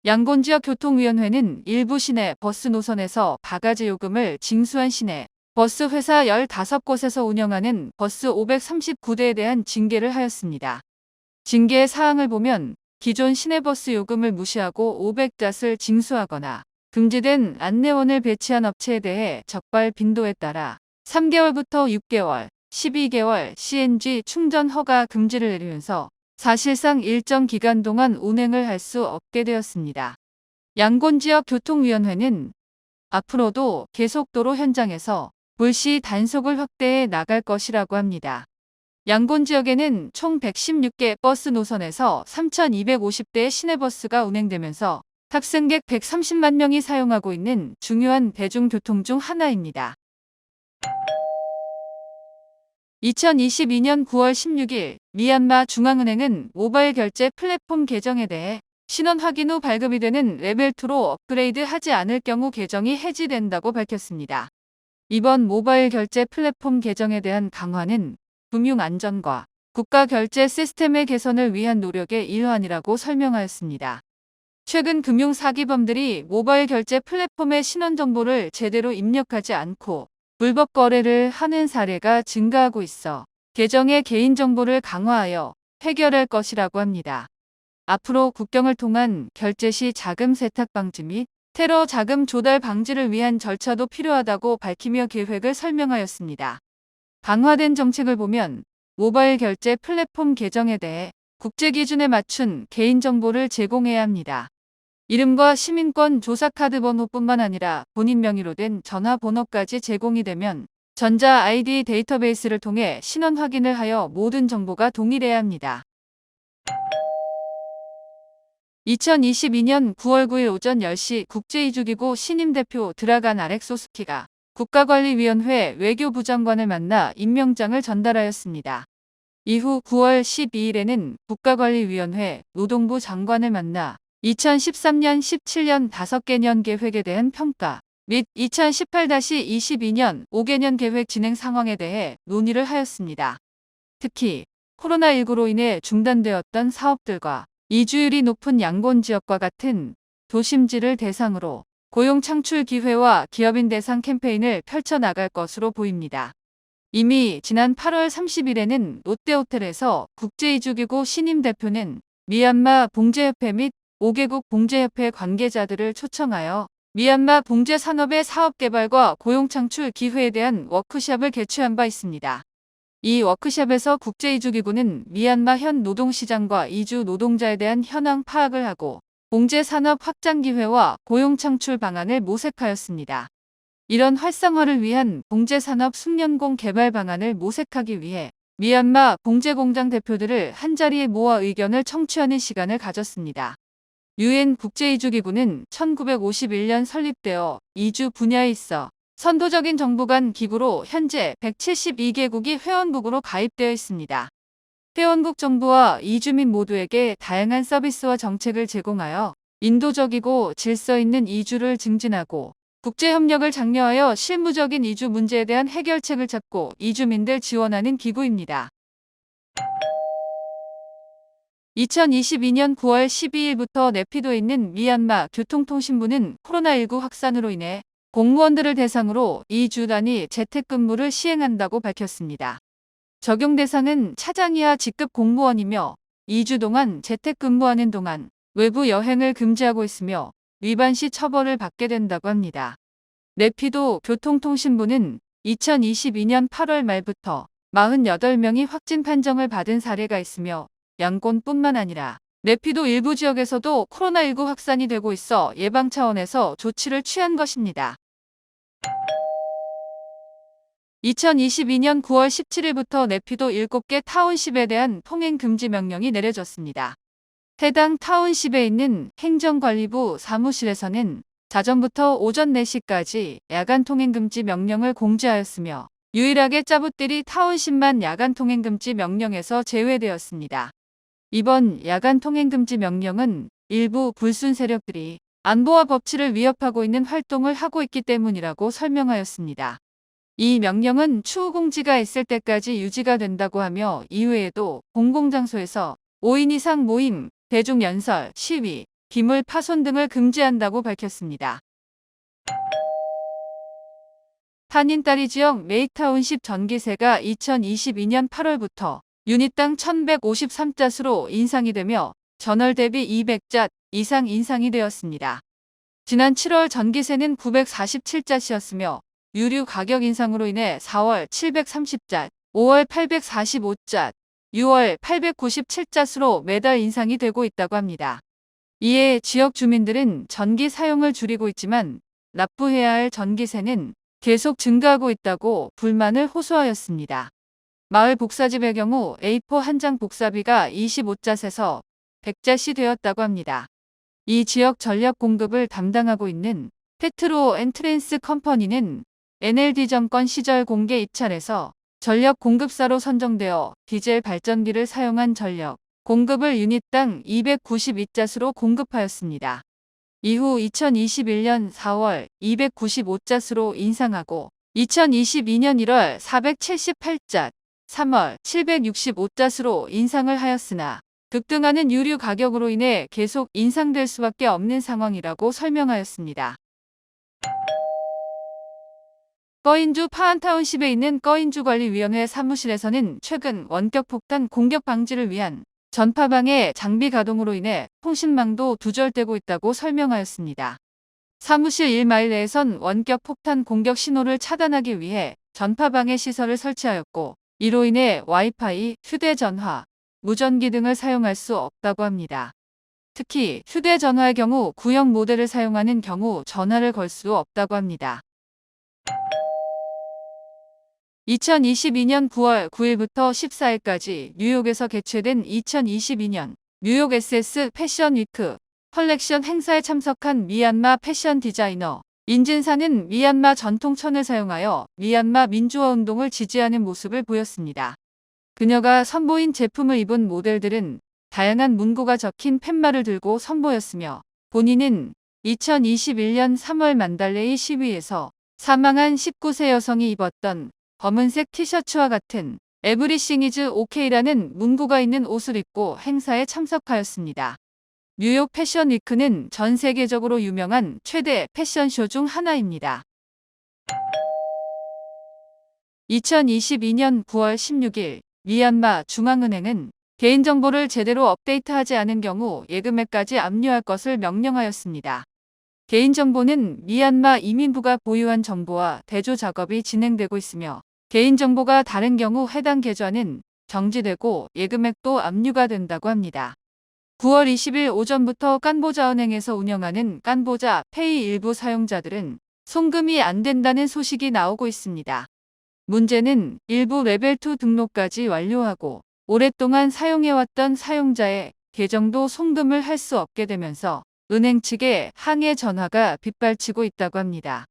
양곤지역교통위원회는 일부 시내 버스 노선에서 바가지 요금을 징수한 시내 버스 회사 15곳에서 운영하는 버스 539대에 대한 징계를 하였습니다. 징계의 사항을 보면 기존 시내버스 요금을 무시하고 500잣을 징수하거나 금지된 안내원을 배치한 업체에 대해 적발 빈도에 따라 3개월부터 6개월, 12개월 CNG 충전 허가 금지를 내리면서 사실상 일정 기간 동안 운행을 할 수 없게 되었습니다. 양곤지역교통위원회는 앞으로도 계속도로 현장에서 불시 단속을 확대해 나갈 것이라고 합니다. 양곤 지역에는 총 116개 버스 노선에서 3,250대의 시내버스가 운행되면서 탑승객 130만 명이 사용하고 있는 중요한 대중교통 중 하나입니다. 2022년 9월 16일 미얀마 중앙은행은 모바일 결제 플랫폼 계정에 대해 신원 확인 후 발급이 되는 레벨2로 업그레이드 하지 않을 경우 계정이 해지된다고 밝혔습니다. 이번 모바일 결제 플랫폼 계정에 대한 강화는 금융 안전과 국가 결제 시스템의 개선을 위한 노력의 일환이라고 설명하였습니다. 최근 금융 사기범들이 모바일 결제 플랫폼의 신원 정보를 제대로 입력하지 않고 불법 거래를 하는 사례가 증가하고 있어 계정의 개인정보를 강화하여 해결할 것이라고 합니다. 앞으로 국경을 통한 결제 시 자금 세탁 방지 및 테러 자금 조달 방지를 위한 절차도 필요하다고 밝히며 계획을 설명하였습니다. 강화된 정책을 보면 모바일 결제 플랫폼 계정에 대해 국제 기준에 맞춘 개인정보를 제공해야 합니다. 이름과 시민권 조사 카드 번호뿐만 아니라 본인 명의로 된 전화번호까지 제공이 되면 전자 아이디 데이터베이스를 통해 신원 확인을 하여 모든 정보가 동일해야 합니다. 2022년 9월 9일 오전 10시 국제이주기구 신임 대표 드라간 아렉소스키가 국가관리위원회 외교부 장관을 만나 임명장을 전달하였습니다. 이후 9월 12일에는 국가관리위원회 노동부 장관을 만나 2013년 17년 5개년 계획에 대한 평가 및 2018-22년 5개년 계획 진행 상황에 대해 논의를 하였습니다. 특히 코로나19로 인해 중단되었던 사업들과 이주율이 높은 양곤 지역과 같은 도심지를 대상으로 고용 창출 기회와 기업인 대상 캠페인을 펼쳐나갈 것으로 보입니다. 이미 지난 8월 30일에는 롯데호텔에서 국제이주기구 신임 대표는 미얀마 봉제협회 및 5개국 봉제협회 관계자들을 초청하여 미얀마 봉제 산업의 사업 개발과 고용 창출 기회에 대한 워크숍을 개최한 바 있습니다. 이 워크숍에서 국제이주기구는 미얀마 현 노동시장과 이주 노동자에 대한 현황 파악을 하고 봉제 산업 확장 기회와 고용 창출 방안을 모색하였습니다. 이런 활성화를 위한 봉제 산업 숙련공 개발 방안을 모색하기 위해 미얀마 봉제 공장 대표들을 한자리에 모아 의견을 청취하는 시간을 가졌습니다. 유엔 국제이주기구는 1951년 설립되어 이주 분야에 있어 선도적인 정부 간 기구로 현재 172개국이 회원국으로 가입되어 있습니다. 회원국 정부와 이주민 모두에게 다양한 서비스와 정책을 제공하여 인도적이고 질서 있는 이주를 증진하고 국제협력을 장려하여 실무적인 이주 문제에 대한 해결책을 찾고 이주민들 지원하는 기구입니다. 2022년 9월 12일부터 네피도에 있는 미얀마 교통통신부는 코로나19 확산으로 인해 공무원들을 대상으로 2주 단위 재택근무를 시행한다고 밝혔습니다. 적용 대상은 차장 이하 직급 공무원이며 2주 동안 재택근무하는 동안 외부 여행을 금지하고 있으며 위반 시 처벌을 받게 된다고 합니다. 네피도 교통통신부는 2022년 8월 말부터 48명이 확진 판정을 받은 사례가 있으며 양곤뿐만 아니라 네피도 일부 지역에서도 코로나19 확산이 되고 있어 예방 차원에서 조치를 취한 것입니다. 2022년 9월 17일부터 네피도 7개 타운십에 대한 통행 금지 명령이 내려졌습니다. 해당 타운십에 있는 행정관리부 사무실에서는 자정부터 오전 4시까지 야간 통행 금지 명령을 공지하였으며 유일하게 짜부띠리 타운십만 야간 통행 금지 명령에서 제외되었습니다. 이번 야간 통행 금지 명령은 일부 불순 세력들이 안보와 법치를 위협하고 있는 활동을 하고 있기 때문이라고 설명하였습니다. 이 명령은 추후 공지가 있을 때까지 유지가 된다고 하며 이후에도 공공장소에서 5인 이상 모임, 대중연설, 시위, 기물 파손 등을 금지한다고 밝혔습니다. 탄인따리 지역 메이크타운십 전기세가 2022년 8월부터 유닛당 1153잣으로 인상이 되며 전월 대비 200잣 이상 인상이 되었습니다. 지난 7월 전기세는 947잣이었으며 유류 가격 인상으로 인해 4월 730잣, 5월 845잣, 6월 897잣으로 매달 인상이 되고 있다고 합니다. 이에 지역 주민들은 전기 사용을 줄이고 있지만 납부해야 할 전기세는 계속 증가하고 있다고 불만을 호소하였습니다. 마을 복사집의 경우 A4 한 장 복사비가 25잣에서 100잣이 되었다고 합니다. 이 지역 전력 공급을 담당하고 있는 페트로 엔트랜스 컴퍼니는 NLD 정권 시절 공개 입찰에서 전력 공급사로 선정되어 디젤 발전기를 사용한 전력 공급을 유닛당 292잣으로 공급하였습니다. 이후 2021년 4월 295잣으로 인상하고 2022년 1월 478잣, 3월 765잣으로 인상을 하였으나 급등하는 유류 가격으로 인해 계속 인상될 수밖에 없는 상황이라고 설명하였습니다. 꺼인주 파안타운십에 있는 꺼인주관리위원회 사무실에서는 최근 원격 폭탄 공격 방지를 위한 전파방해 장비 가동으로 인해 통신망도 두절되고 있다고 설명하였습니다. 사무실 1마일 내에선 원격 폭탄 공격 신호를 차단하기 위해 전파방해 시설을 설치하였고 이로 인해 와이파이, 휴대전화, 무전기 등을 사용할 수 없다고 합니다. 특히 휴대전화의 경우 구형 모델을 사용하는 경우 전화를 걸 수 없다고 합니다. 2022년 9월 9일부터 14일까지 뉴욕에서 개최된 2022년 뉴욕 SS 패션 위크 컬렉션 행사에 참석한 미얀마 패션 디자이너 인진사는 미얀마 전통천을 사용하여 미얀마 민주화 운동을 지지하는 모습을 보였습니다. 그녀가 선보인 제품을 입은 모델들은 다양한 문구가 적힌 팻말을 들고 선보였으며 본인은 2021년 3월 만달레이 시위에서 사망한 19세 여성이 입었던 검은색 티셔츠와 같은 에브리싱 이즈 오케이라는 문구가 있는 옷을 입고 행사에 참석하였습니다. 뉴욕 패션 위크는 전 세계적으로 유명한 최대 패션쇼 중 하나입니다. 2022년 9월 16일 미얀마 중앙은행은 개인정보를 제대로 업데이트하지 않은 경우 예금액까지 압류할 것을 명령하였습니다. 개인정보는 미얀마 이민부가 보유한 정보와 대조 작업이 진행되고 있으며 개인정보가 다른 경우 해당 계좌는 정지되고 예금액도 압류가 된다고 합니다. 9월 20일 오전부터 깐보자은행에서 운영하는 깐보자 페이 일부 사용자들은 송금이 안 된다는 소식이 나오고 있습니다. 문제는 일부 레벨2 등록까지 완료하고 오랫동안 사용해왔던 사용자의 계정도 송금을 할 수 없게 되면서 은행 측에 항해 전화가 빗발치고 있다고 합니다.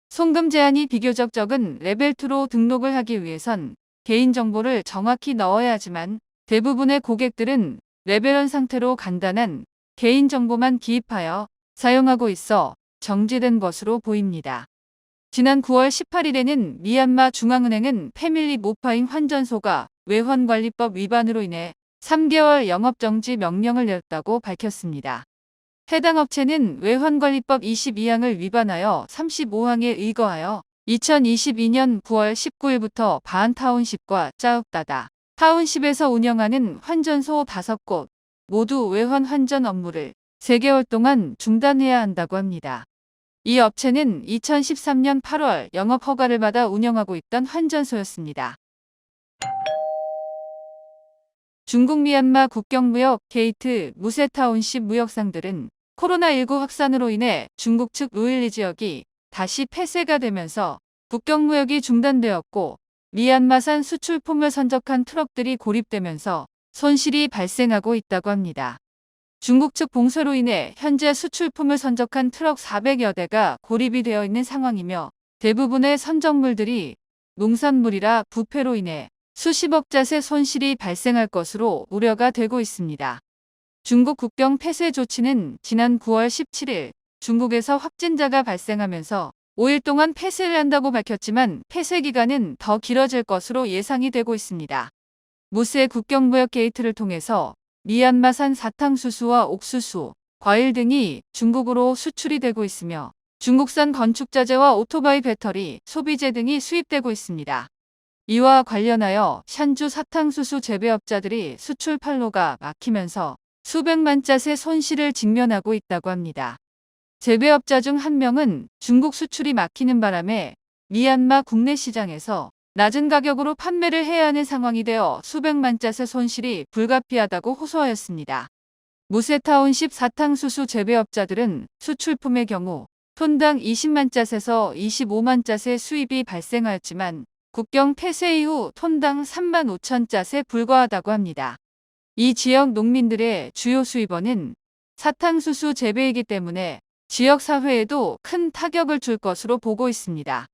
송금 제한이 비교적 적은 레벨2로 등록을 하기 위해선 개인정보를 정확히 넣어야 하지만 대부분의 고객들은 레벨1 상태로 간단한 개인정보만 기입하여 사용하고 있어 정지된 것으로 보입니다. 지난 9월 18일에는 미얀마 중앙은행은 패밀리 모파인 환전소가 외환관리법 위반으로 인해 3개월 영업정지 명령을 내렸다고 밝혔습니다. 해당 업체는 외환관리법 22항을 위반하여 35항에 의거하여 2022년 9월 19일부터 바안타운십과 짜욱다다 타운십에서 운영하는 환전소 5곳 모두 외환 환전 업무를 3개월 동안 중단해야 한다고 합니다. 이 업체는 2013년 8월 영업 허가를 받아 운영하고 있던 환전소였습니다. 중국 미얀마 국경무역 게이트 무세타운십 무역상들은 코로나19 확산으로 인해 중국 측 루일리 지역이 다시 폐쇄가 되면서 국경무역이 중단되었고 미얀마산 수출품을 선적한 트럭들이 고립되면서 손실이 발생하고 있다고 합니다. 중국 측 봉쇄로 인해 현재 수출품을 선적한 트럭 400여 대가 고립이 되어 있는 상황이며 대부분의 선적물들이 농산물이라 부패로 인해 수십억 잣의 손실이 발생할 것으로 우려가 되고 있습니다. 중국 국경 폐쇄 조치는 지난 9월 17일 중국에서 확진자가 발생하면서 5일 동안 폐쇄를 한다고 밝혔지만 폐쇄 기간은 더 길어질 것으로 예상이 되고 있습니다. 무세 국경무역 게이트를 통해서 미얀마산 사탕수수와 옥수수, 과일 등이 중국으로 수출이 되고 있으며 중국산 건축자재와 오토바이 배터리, 소비재 등이 수입되고 있습니다. 이와 관련하여 샨주 사탕수수 재배업자들이 수출 판로가 막히면서 수백만 잣의 손실을 직면하고 있다고 합니다. 재배업자 중 한 명은 중국 수출이 막히는 바람에 미얀마 국내 시장에서 낮은 가격으로 판매를 해야 하는 상황이 되어 수백만 잣의 손실이 불가피하다고 호소하였습니다. 무쇠타운십 사탕수수 재배업자들은 수출품의 경우 톤당 20만 잣에서 25만 잣의 수입이 발생하였지만 국경 폐쇄 이후 톤당 3만 5천 잣에 불과하다고 합니다. 이 지역 농민들의 주요 수입원은 사탕수수 재배이기 때문에 지역 사회에도 큰 타격을 줄 것으로 보고 있습니다.